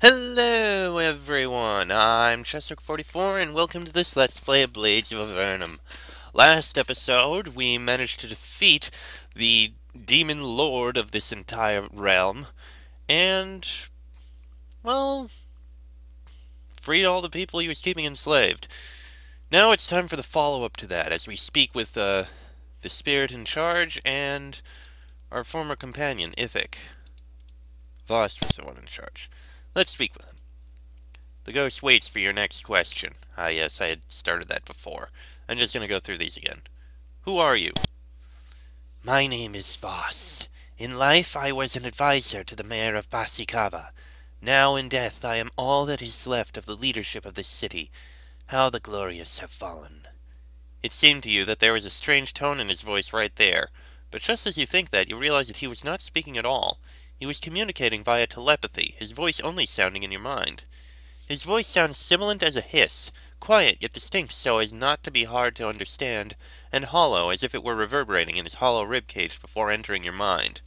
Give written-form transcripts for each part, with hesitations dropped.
Hello everyone, I'm Chester44 and welcome to this Let's Play of Blades of Avernum. Last episode, we managed to defeat the demon lord of this entire realm, and, well, freed all the people he was keeping enslaved. Now it's time for the follow-up to that, as we speak with the spirit in charge and our former companion, Ithic. Voss was the one in charge. Let's speak with him. The ghost waits for your next question. Ah, yes, I had started that before. I'm just going to go through these again. Who are you? My name is Voss. In life, I was an advisor to the mayor of Bahssikava. Now, in death, I am all that is left of the leadership of this city. How the glorious have fallen. It seemed to you that there was a strange tone in his voice right there, but just as you think that, you realize that he was not speaking at all. He was communicating via telepathy, his voice only sounding in your mind. His voice sounds sibilant as a hiss, quiet yet distinct so as not to be hard to understand, and hollow as if it were reverberating in his hollow ribcage before entering your mind.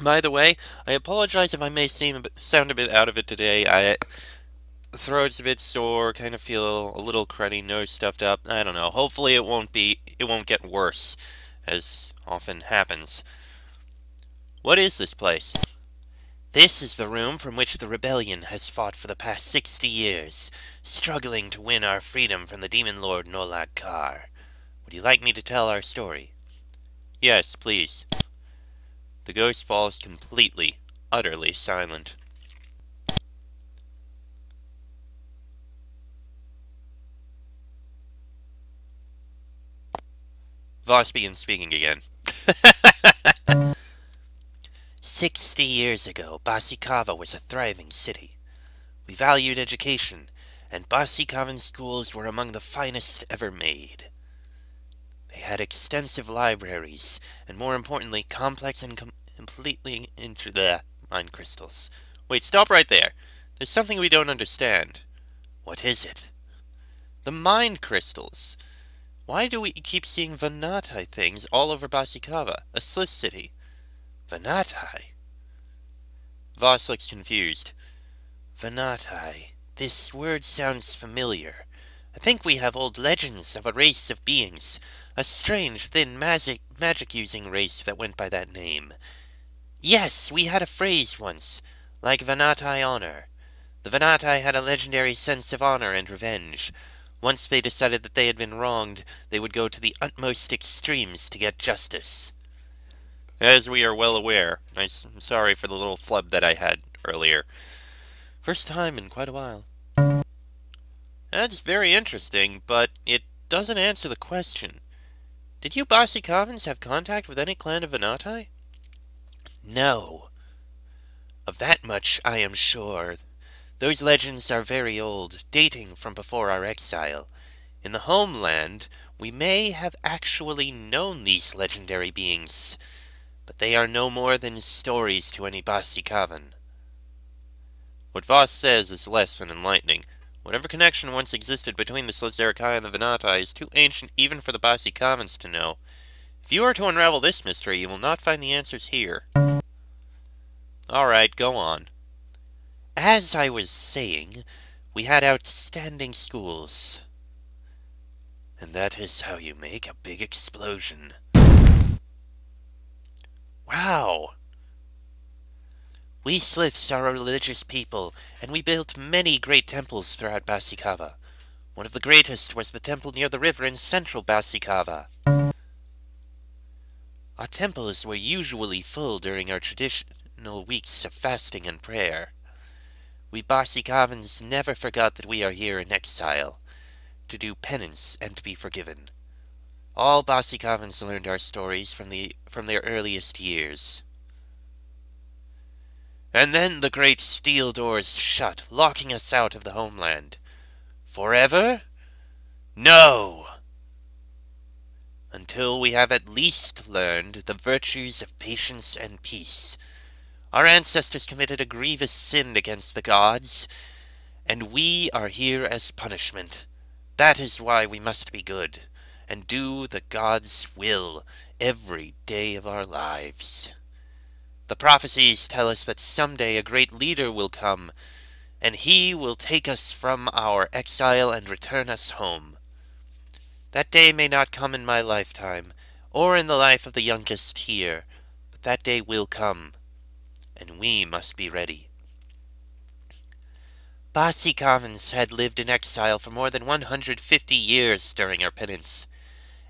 By the way, I apologize if I may sound a bit out of it today. Throat's a bit sore, kind of feel a little cruddy, nose stuffed up. I don't know. Hopefully it won't get worse, as often happens. What is this place? This is the room from which the rebellion has fought for the past 60 years, struggling to win our freedom from the demon lord Nolag Kar. Would you like me to tell our story? Yes, please. The ghost falls completely, utterly silent. Voss begins speaking again. 60 years ago, Bahssikava was a thriving city. We valued education, and Bahssikavan schools were among the finest ever made. They had extensive libraries, and more importantly, complex and completely mind crystals. Wait, stop right there. There's something we don't understand. What is it? The mind crystals. Why do we keep seeing Vanatai things all over Bahssikava, a Slith city? Vanatai? Voss looks confused. Vanatai. This word sounds familiar. I think we have old legends of a race of beings, a strange, thin, magic-using race that went by that name. Yes, we had a phrase once, like Vanatai honor. The Vanatai had a legendary sense of honor and revenge. Once they decided that they had been wronged, they would go to the utmost extremes to get justice. As we are well aware, I'm sorry for the little flub that I had earlier. First time in quite a while. That's very interesting, but it doesn't answer the question. Did you Bahssikavans have contact with any clan of Vanatai? No. Of that much I am sure. Those legends are very old, dating from before our exile. In the homeland, we may have actually known these legendary beings, but they are no more than stories to any Bahssikavan. What Voss says is less than enlightening. Whatever connection once existed between the Slitzerekai and the Vanatai is too ancient even for the Bahssikavans to know. If you are to unravel this mystery, you will not find the answers here. Alright, go on. As I was saying, we had outstanding schools. And that is how you make a big explosion. Wow! We Sliths are a religious people, and we built many great temples throughout Bahssikava. One of the greatest was the temple near the river in central Bahssikava. Our temples were usually full during our traditional weeks of fasting and prayer. We Bahssikavans never forgot that we are here in exile, to do penance and to be forgiven. All Bahssikavans learned our stories from their earliest years. And then the great steel doors shut, locking us out of the homeland. Forever? No! Until we have at least learned the virtues of patience and peace. Our ancestors committed a grievous sin against the gods, and we are here as punishment. That is why we must be good, and do the gods' will every day of our lives. The prophecies tell us that someday a great leader will come, and he will take us from our exile and return us home. That day may not come in my lifetime, or in the life of the youngest here, but that day will come, and we must be ready. Bahssikavans had lived in exile for more than 150 years during our penance.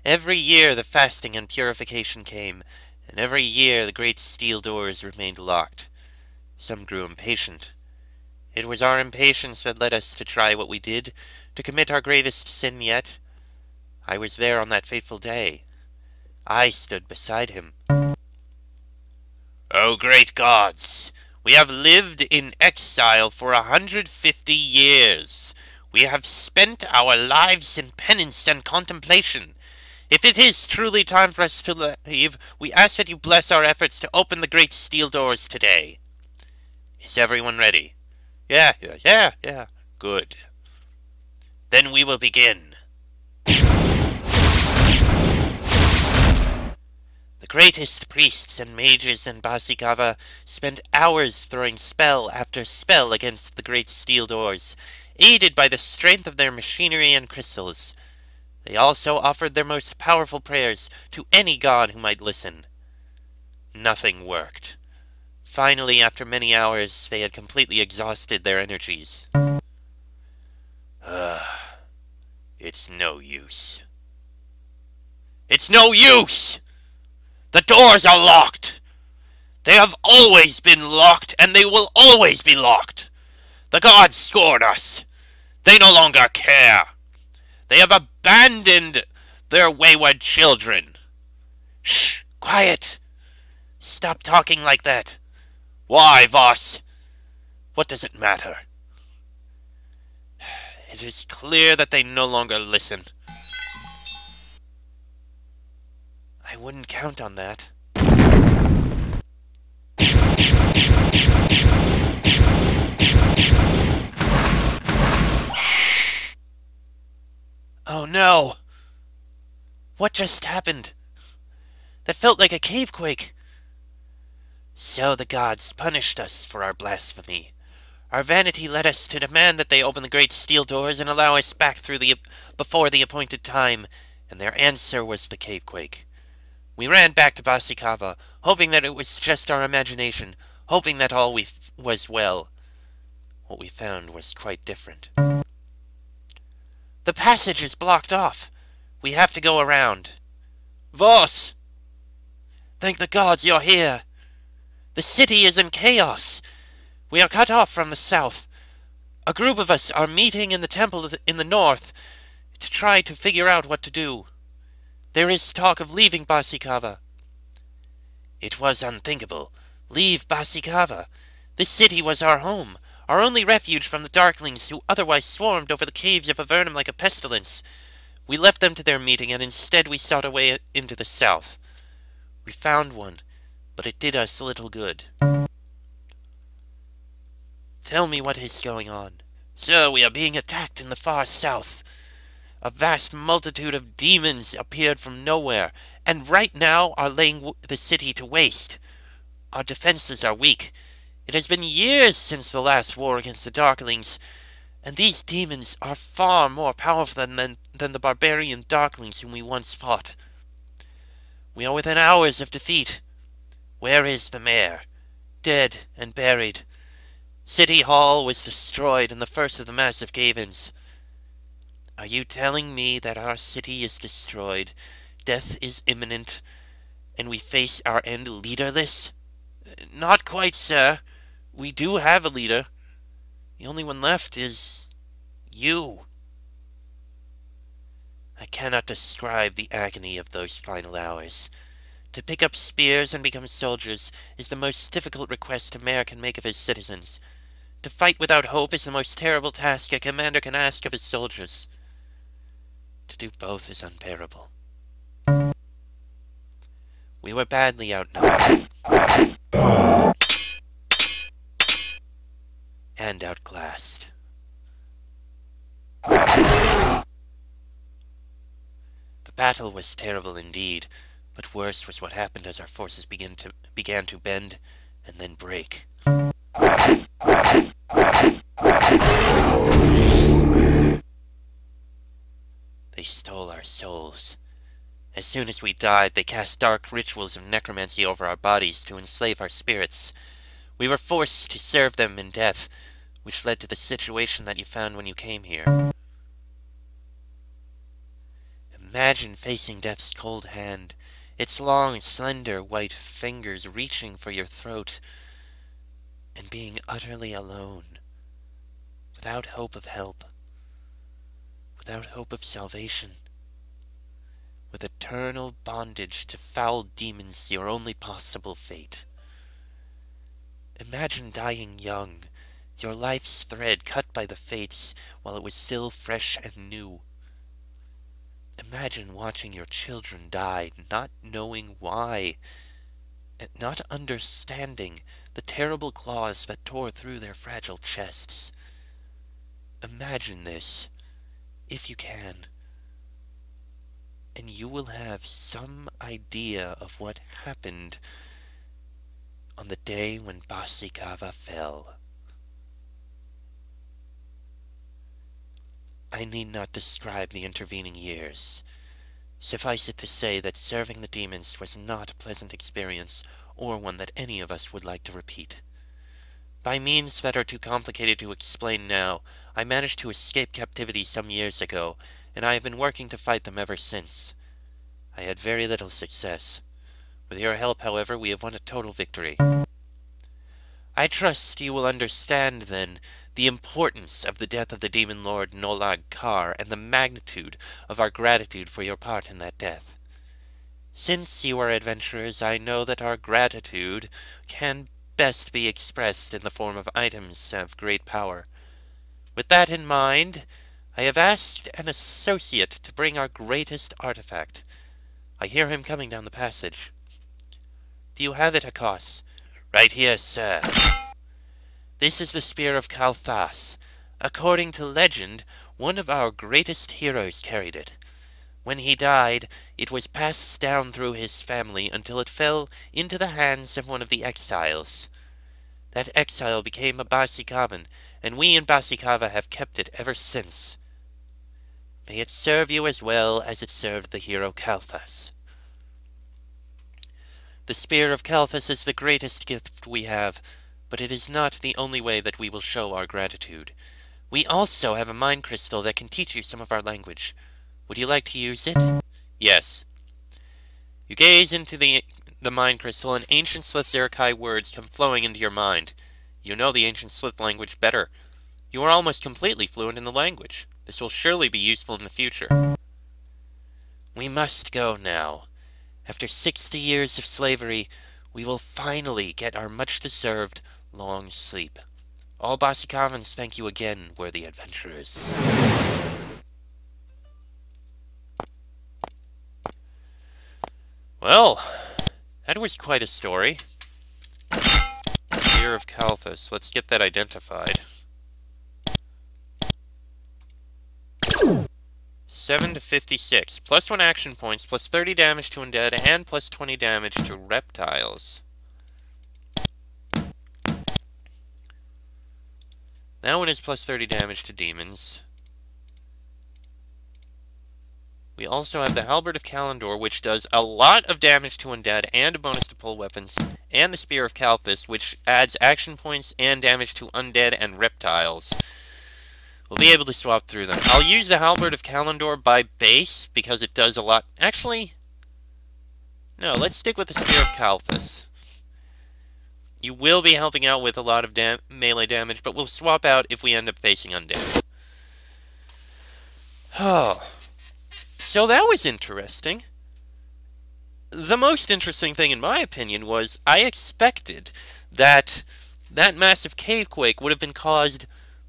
Every year the fasting and purification came, and every year the great steel doors remained locked. Some grew impatient. It was our impatience that led us to try what we did, to commit our gravest sin yet. I was there on that fateful day. I stood beside him. O great gods! We have lived in exile for 150 years. We have spent our lives in penance and contemplation. If it is truly time for us to leave, we ask that you bless our efforts to open the great steel doors today. Is everyone ready? Yeah. Good. Then we will begin. The greatest priests and mages in Bahssikava spent hours throwing spell after spell against the great steel doors, aided by the strength of their machinery and crystals. They also offered their most powerful prayers to any god who might listen. Nothing worked. Finally, after many hours, they had completely exhausted their energies. It's no use. It's no use! The doors are locked! They have always been locked, and they will always be locked! The gods scorn us! They no longer care! They have abandoned their wayward children! Shh! Quiet! Stop talking like that! Why, Voss? What does it matter? It is clear that they no longer listen. I wouldn't count on that. Oh no! What just happened? That felt like a cavequake. So the gods punished us for our blasphemy. Our vanity led us to demand that they open the great steel doors and allow us back before the appointed time, and their answer was the cavequake. We ran back to Bahssikava, hoping that it was just our imagination, hoping that all was well. What we found was quite different. The passage is blocked off. We have to go around. Voss! Thank the gods you're here. The city is in chaos. We are cut off from the south. A group of us are meeting in the temple in the north to try to figure out what to do. There is talk of leaving Bahssikava. It was unthinkable. Leave Bahssikava. This city was our home, our only refuge from the darklings who otherwise swarmed over the caves of Avernum like a pestilence. We left them to their meeting, and instead we sought a way into the south. We found one, but it did us little good. Tell me what is going on. Sir, we are being attacked in the far south. A vast multitude of demons appeared from nowhere, and right now are laying the city to waste. Our defenses are weak. It has been years since the last war against the Darklings, and these demons are far more powerful than the barbarian Darklings whom we once fought. We are within hours of defeat. Where is the mayor? Dead and buried. City Hall was destroyed in the first of the massive cave-ins. Are you telling me that our city is destroyed, death is imminent, and we face our end leaderless? Not quite, sir. We do have a leader. The only one left is you. I cannot describe the agony of those final hours. To pick up spears and become soldiers is the most difficult request a mayor can make of his citizens. To fight without hope is the most terrible task a commander can ask of his soldiers. To do both is unbearable. We were badly outnumbered. And outclassed. The battle was terrible indeed, but worse was what happened as our forces began to bend and then break. They stole our souls. As soon as we died, they cast dark rituals of necromancy over our bodies to enslave our spirits. We were forced to serve them in death, which led to the situation that you found when you came here. Imagine facing death's cold hand, its long, slender, white fingers reaching for your throat, and being utterly alone, without hope of help, without hope of salvation, with eternal bondage to foul demons your only possible fate. Imagine dying young, your life's thread cut by the fates while it was still fresh and new. Imagine watching your children die, not knowing why, and not understanding the terrible claws that tore through their fragile chests. Imagine this, if you can, and you will have some idea of what happened on the day when Bahssikava fell. I need not describe the intervening years. Suffice it to say that serving the demons was not a pleasant experience, or one that any of us would like to repeat. By means that are too complicated to explain now, I managed to escape captivity some years ago, and I have been working to fight them ever since. I had very little success. With your help, however, we have won a total victory. I trust you will understand, then, the importance of the death of the demon lord Nolag Kar, and the magnitude of our gratitude for your part in that death. Since you are adventurers, I know that our gratitude can best be expressed in the form of items of great power. With that in mind, I have asked an associate to bring our greatest artifact. I hear him coming down the passage. Do you have it, Akos? Right here, sir. This is the Spear of Kalthas. According to legend, one of our greatest heroes carried it. When he died, it was passed down through his family until it fell into the hands of one of the exiles. That exile became a Bahssikavan, and we in Bahssikava have kept it ever since. May it serve you as well as it served the hero Kalthas. The Spear of Kalthas is the greatest gift we have, but it is not the only way that we will show our gratitude. We also have a mind crystal that can teach you some of our language. Would you like to use it? Yes. You gaze into the mind crystal, and ancient Slith Zerakai words come flowing into your mind. You know the ancient Slith language better. You are almost completely fluent in the language. This will surely be useful in the future. We must go now. After 60 years of slavery, we will finally get our much-deserved long sleep. All Bahssikavans thank you again, worthy adventurers. Well, that was quite a story. Spear of Kalthas. Let's get that identified. 7 to 56. Plus 1 action points, plus 30 damage to undead, and plus 20 damage to reptiles. That one is plus 30 damage to demons. We also have the Halberd of Kalendor, which does a lot of damage to undead and a bonus to pull weapons, and the Spear of Kalthas, which adds action points and damage to undead and reptiles. We'll be able to swap through them. I'll use the Halberd of Kalendor by base, because it does a lot... Actually, no, let's stick with the Spear of Kalthas. You will be helping out with a lot of melee damage, but we'll swap out if we end up facing undead. Oh... So that was interesting. The most interesting thing, in my opinion, was I expected that that massive cavequake would have been caused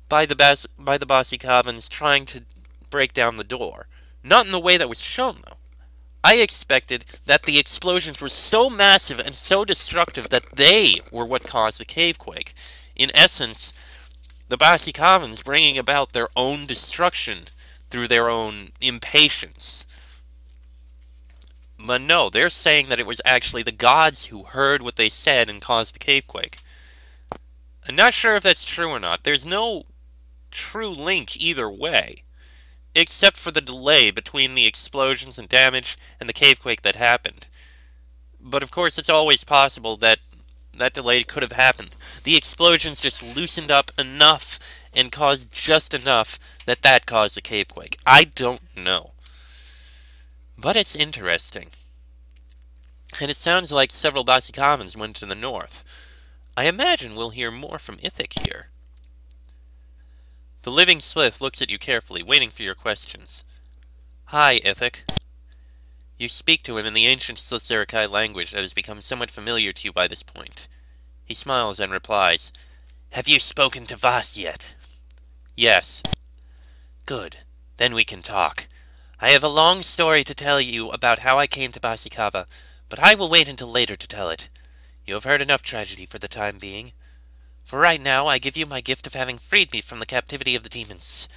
by the Bahssikavans trying to break down the door. Not in the way that was shown, though. I expected that the explosions were so massive and so destructive that they were what caused the cavequake. In essence, the Bahssikavans bringing about their own destruction through their own impatience. But no, they're saying that it was actually the gods who heard what they said and caused the cavequake. I'm not sure if that's true or not. There's no true link either way, except for the delay between the explosions and damage and the cavequake that happened. But of course, it's always possible that that delay could have happened. The explosions just loosened up enough and caused just enough that that caused the cavequake. I don't know. But it's interesting. And it sounds like several Bahssikavans went to the north. I imagine we'll hear more from Ithic here. The living Slith looks at you carefully, waiting for your questions. Hi, Ithic. You speak to him in the ancient Slithzerikai language that has become somewhat familiar to you by this point. He smiles and replies, Have you spoken to Vas yet? Yes. Good. Then we can talk. I have a long story to tell you about how I came to Bahssikava, but I will wait until later to tell it. You have heard enough tragedy for the time being. For right now, I give you my gift of having freed me from the captivity of the demons.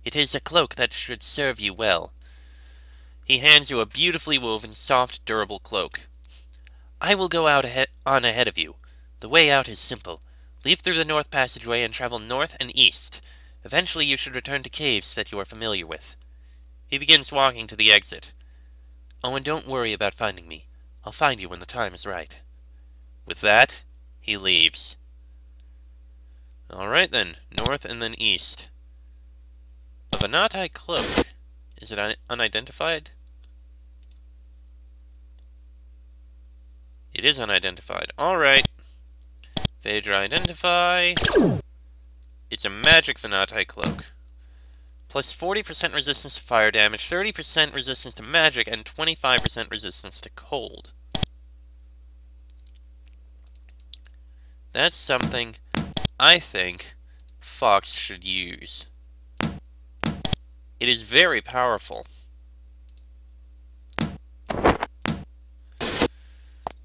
It is a cloak that should serve you well. He hands you a beautifully woven, soft, durable cloak. I will go out ahead of you. The way out is simple. Leave through the north passageway and travel north and east. Eventually you should return to caves that you are familiar with. He begins walking to the exit. Oh, and don't worry about finding me. I'll find you when the time is right. With that, he leaves. Alright then, north and then east. A Venatai cloak. Is it unidentified? It is unidentified. Alright. Phaedra identify. It's a magic Venatai cloak. Plus 40% resistance to fire damage, 30% resistance to magic, and 25% resistance to cold. That's something I think Fox should use. It is very powerful.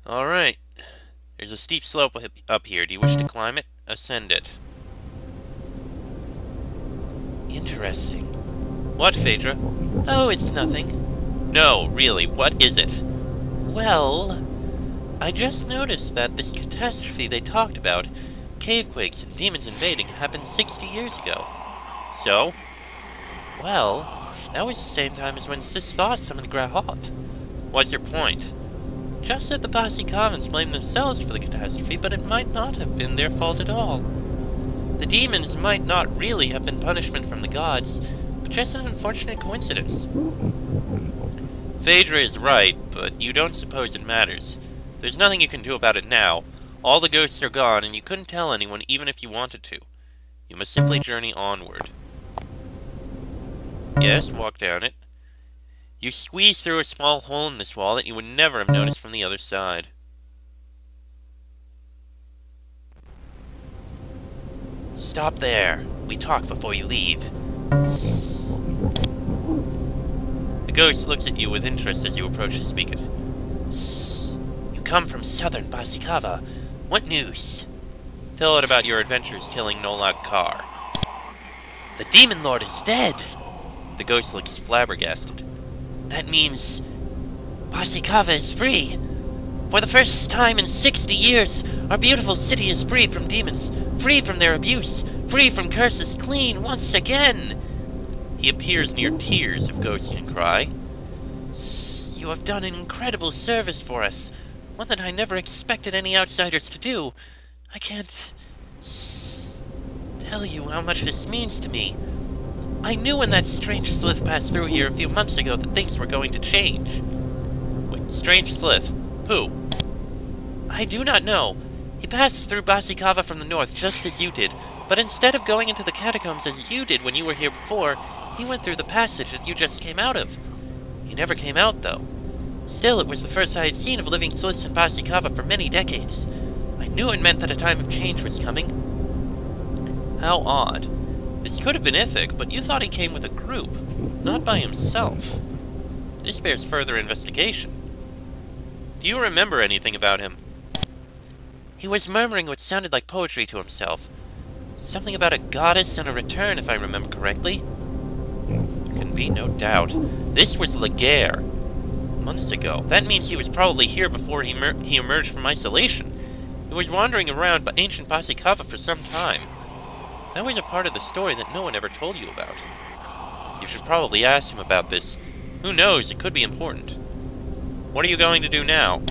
Alright. There's a steep slope up here. Do you wish to climb it? Ascend it. Interesting. What, Phaedra? Oh, it's nothing. No, really, what is it? Well, I just noticed that this catastrophe they talked about, cavequakes and demons invading, happened 60 years ago. So? Well, that was the same time as when Sis-Thoth summoned Grahoth. What's your point? Just that the Bahssikavans blamed themselves for the catastrophe, but it might not have been their fault at all. The demons might not really have been punishment from the gods, but just an unfortunate coincidence. Phaedra is right, but you don't suppose it matters. There's nothing you can do about it now. All the ghosts are gone, and you couldn't tell anyone even if you wanted to. You must simply journey onward. Yes, walk down it. You squeeze through a small hole in this wall that you would never have noticed from the other side. Stop there. We talk before you leave. Sss. The ghost looks at you with interest as you approach to speak it. Sss. You come from southern Bahssikava. What news? Tell it about your adventures killing Nolag Kar. The Demon Lord is dead! The ghost looks flabbergasted. That means Bahssikava is free. For the first time in 60 years, our beautiful city is free from demons, free from their abuse, free from curses, clean once again. He appears near tears, if ghosts can cry. You have done an incredible service for us, one that I never expected any outsiders to do. I can't tell you how much this means to me. I knew when that strange Slith passed through here a few months ago that things were going to change. Wait, strange Slith? Who? I do not know. He passed through Bahssikava from the north just as you did, but instead of going into the catacombs as you did when you were here before, he went through the passage that you just came out of. He never came out, though. Still, it was the first I had seen of living Sliths in Bahssikava for many decades. I knew it meant that a time of change was coming. How odd. This could have been Ithic, but you thought he came with a group, not by himself. This bears further investigation. Do you remember anything about him? He was murmuring what sounded like poetry to himself. Something about a goddess and a return, if I remember correctly. There can be no doubt. This was Laguerre. Months ago. That means he was probably here before he emerged from isolation. He was wandering around ancient Bahssikava for some time. That was a part of the story that no one ever told you about. You should probably ask him about this. Who knows, it could be important. What are you going to do now?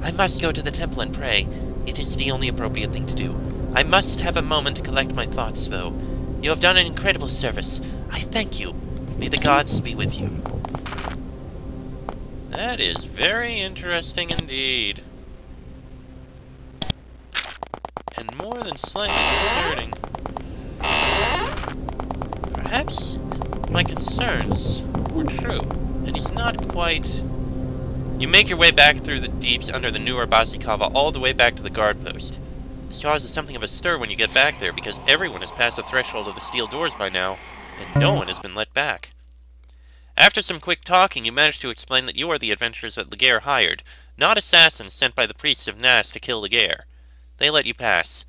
I must go to the temple and pray. It is the only appropriate thing to do. I must have a moment to collect my thoughts, though. You have done an incredible service. I thank you. May the gods be with you. That is very interesting indeed. And more than slightly concerning. Perhaps my concerns were true, and he's not quite... You make your way back through the deeps under the newer Bahssikava all the way back to the guard post. This causes something of a stir when you get back there, because everyone has passed the threshold of the steel doors by now, and no one has been let back. After some quick talking, you manage to explain that you are the adventurers that Laguerre hired, not assassins sent by the priests of Nas to kill Laguerre. They let you pass.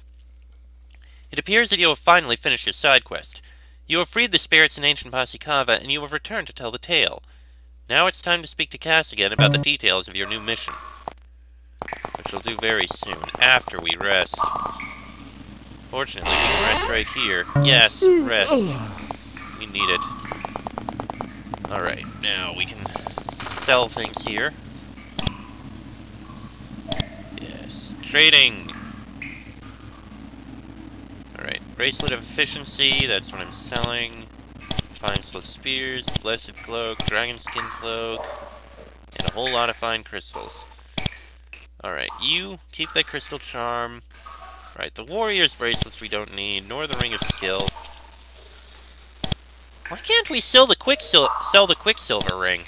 It appears that you have finally finished your side quest. You have freed the spirits in ancient Bahssikava, and you have returned to tell the tale. Now it's time to speak to Cass again about the details of your new mission. Which we'll do very soon, after we rest. Fortunately, we can rest right here. Yes, rest. We need it. Alright, now we can sell things here. Yes, trading! Alright, Bracelet of Efficiency, that's what I'm selling. Fine Slow Spears, Blessed Cloak, Dragon Skin Cloak, and a whole lot of fine crystals. Alright, you keep that Crystal Charm. Alright, the Warrior's Bracelets we don't need, nor the Ring of Skill. Why can't we sell the Quicksilver Ring?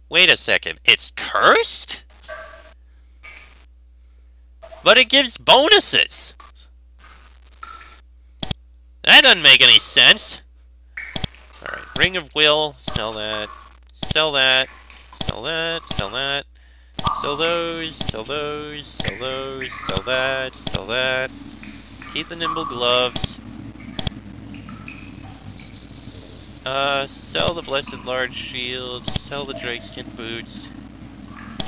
Wait a second, it's cursed? But it gives bonuses! That doesn't make any sense! Alright, Ring of Will, sell that, sell that, sell that, sell that, sell those, sell those, sell those, sell that, sell that. Keep the Nimble Gloves. Sell the Blessed Large Shield, sell the Drakeskin Boots,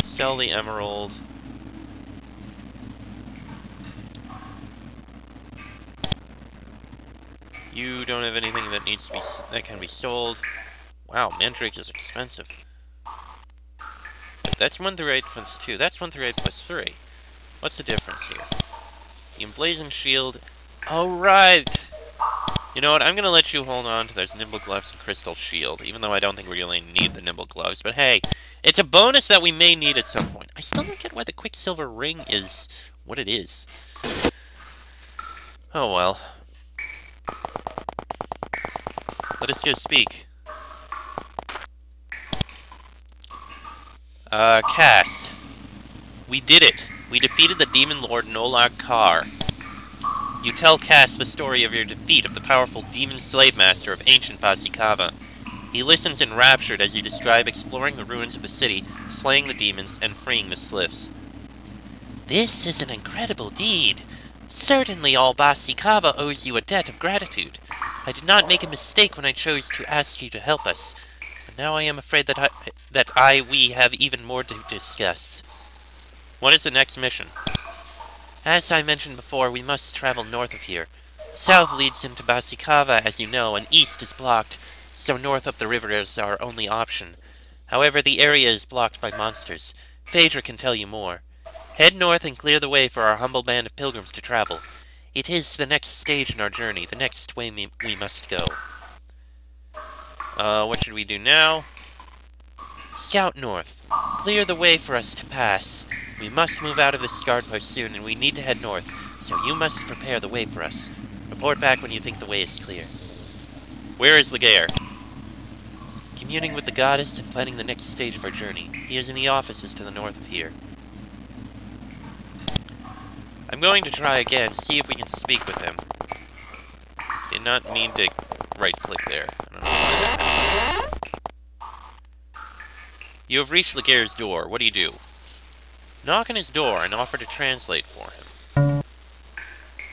sell the Emerald. You don't have anything that needs to be that can be sold. Wow, Mandrake is expensive. But that's 1 through 8 plus 2. That's 1 through 8 plus 3. What's the difference here? The Emblazoned Shield. Oh, right! You know what, I'm gonna let you hold on to those Nimble Gloves and Crystal Shield, even though I don't think we really need the Nimble Gloves. But hey, it's a bonus that we may need at some point. I still don't get why the Quicksilver Ring is what it is. Oh well. Let us go speak. Cass. We did it. We defeated the Demon Lord Nolag Kar. You tell Cass the story of your defeat of the powerful Demon Slave Master of ancient Bahssikava. He listens enraptured as you describe exploring the ruins of the city, slaying the demons, and freeing the Sliffs. This is an incredible deed. Certainly all Bahssikava owes you a debt of gratitude. I did not make a mistake when I chose to ask you to help us, but now I am afraid that we have even more to discuss. What is the next mission? As I mentioned before, we must travel north of here. South leads into Bahssikava, as you know, and east is blocked, so north up the river is our only option. However, the area is blocked by monsters. Phaedra can tell you more. Head north and clear the way for our humble band of pilgrims to travel. It is the next stage in our journey, the next way we must go. What should we do now? Scout north. Clear the way for us to pass. We must move out of this guard post soon, and we need to head north, so you must prepare the way for us. Report back when you think the way is clear. Where is Laguerre? Communing with the goddess and planning the next stage of our journey. He is in the offices to the north of here. I'm going to try again, see if we can speak with him. Did not mean to right-click there. I don't know why that happened. You have reached Laguerre's door. What do? Knock on his door and offer to translate for him.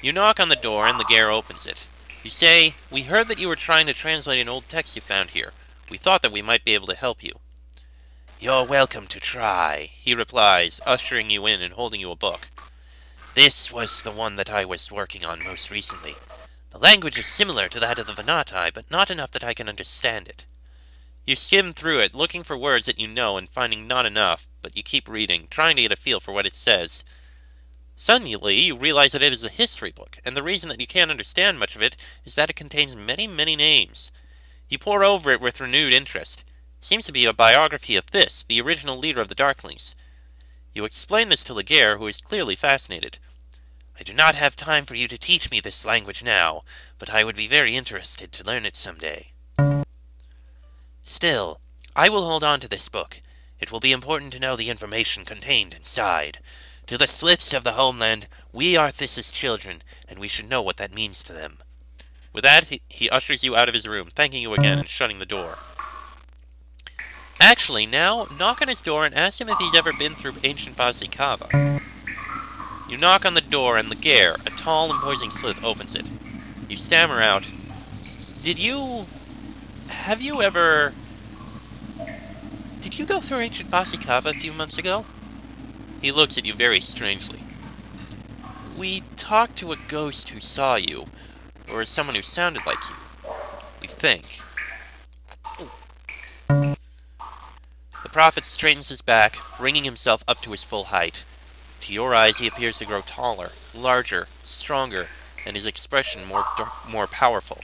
You knock on the door and Laguerre opens it. You say, "We heard that you were trying to translate an old text you found here. We thought that we might be able to help you." "You're welcome to try," he replies, ushering you in and holding you a book. "This was the one that I was working on most recently. The language is similar to that of the Venatai, but not enough that I can understand it." You skim through it, looking for words that you know and finding not enough, but you keep reading, trying to get a feel for what it says. Suddenly, you realize that it is a history book, and the reason that you can't understand much of it is that it contains many, many names. You pore over it with renewed interest. It seems to be a biography of this, the original leader of the Darklings. You explain this to Laguerre, who is clearly fascinated. "I do not have time for you to teach me this language now, but I would be very interested to learn it someday. Still, I will hold on to this book. It will be important to know the information contained inside. To the Sliths of the homeland, we are This's children, and we should know what that means to them." With that, he ushers you out of his room, thanking you again and shutting the door. Actually, now, knock on his door and ask him if he's ever been through ancient Bahssikava. You knock on the door, and Laguerre, a tall, imposing Slith, opens it. You stammer out, Have you ever... Did you go through ancient Bahssikava a few months ago?" He looks at you very strangely. "We talked to a ghost who saw you, or someone who sounded like you. We think." The prophet straightens his back, bringing himself up to his full height. To your eyes, he appears to grow taller, larger, stronger, and his expression more powerful.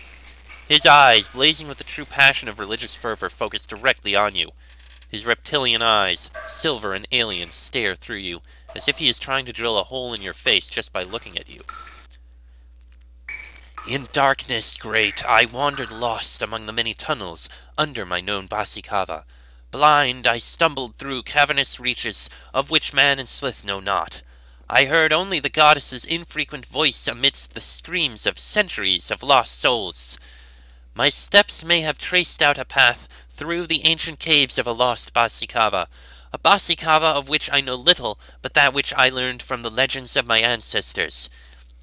His eyes, blazing with the true passion of religious fervor, focus directly on you. His reptilian eyes, silver and alien, stare through you, as if he is trying to drill a hole in your face just by looking at you. "In darkness great, I wandered lost among the many tunnels under my known Bahssikava. Blind, I stumbled through cavernous reaches, of which man and Slith know not. I heard only the goddess's infrequent voice amidst the screams of centuries of lost souls. My steps may have traced out a path through the ancient caves of a lost Bahssikava, a Bahssikava of which I know little but that which I learned from the legends of my ancestors.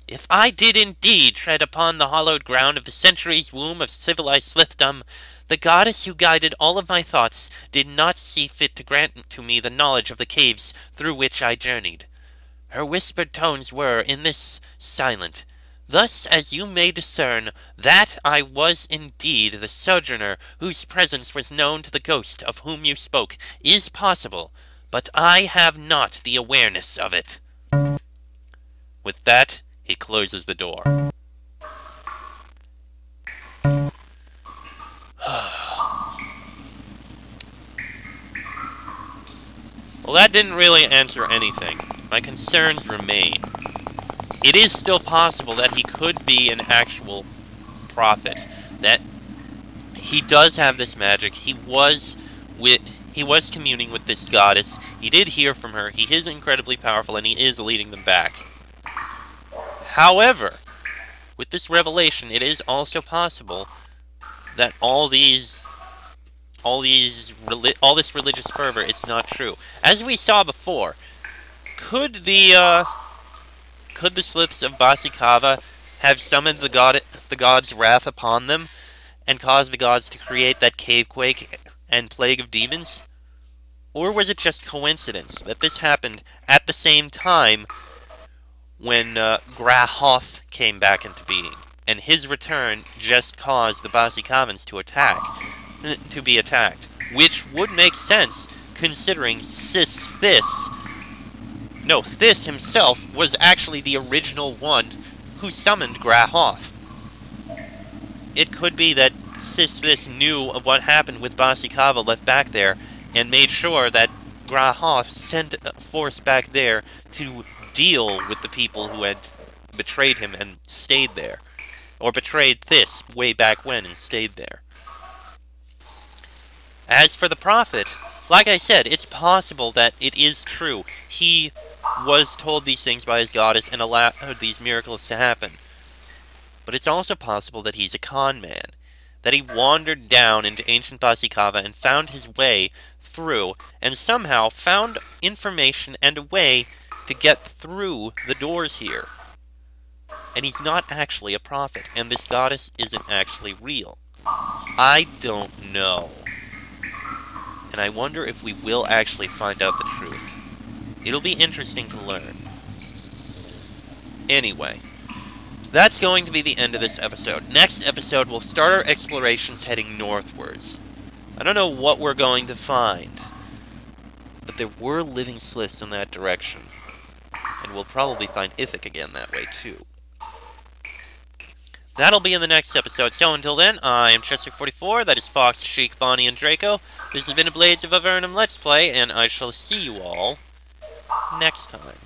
If I did indeed tread upon the hallowed ground of the centuries' womb of civilized Slithdom, the goddess who guided all of my thoughts did not see fit to grant to me the knowledge of the caves through which I journeyed. Her whispered tones were, in this, silent. Thus, as you may discern, that I was indeed the sojourner whose presence was known to the ghost of whom you spoke is possible, but I have not the awareness of it." With that, he closes the door. Well, that didn't really answer anything. My concerns remain. It is still possible that he could be an actual prophet. That he does have this magic. He was communing with this goddess. He did hear from her. He is incredibly powerful, and he is leading them back. However, with this revelation, it is also possible that all this religious fervor, it's not true. As we saw before, could the Sliths of Bahssikava have summoned the god's wrath upon them and caused the gods to create that cavequake and plague of demons? Or was it just coincidence that this happened at the same time when Grahoth came back into being, and his return just caused the Bahssikavans to be attacked, which would make sense considering This himself was actually the original one who summoned Grahoth. It could be that This knew of what happened with Bahssikava left back there and made sure that Grahoth sent a force back there to deal with the people who had betrayed him and stayed there. Or betrayed This way back when and stayed there. As for the prophet, like I said, it's possible that it is true. He was told these things by his goddess and allowed these miracles to happen. But it's also possible that he's a con man. That he wandered down into ancient Bahssikava and found his way through, and somehow found information and a way to get through the doors here. And he's not actually a prophet, and this goddess isn't actually real. I don't know. and I wonder if we will actually find out the truth. It'll be interesting to learn. Anyway, that's going to be the end of this episode. Next episode, we'll start our explorations heading northwards. I don't know what we're going to find, but there were living sliths in that direction. And we'll probably find Ithac again that way, too. That'll be in the next episode. So until then, I am Chester44, that is Fox, Sheik, Bonnie, and Draco. This has been a Blades of Avernum Let's Play, and I shall see you all next time.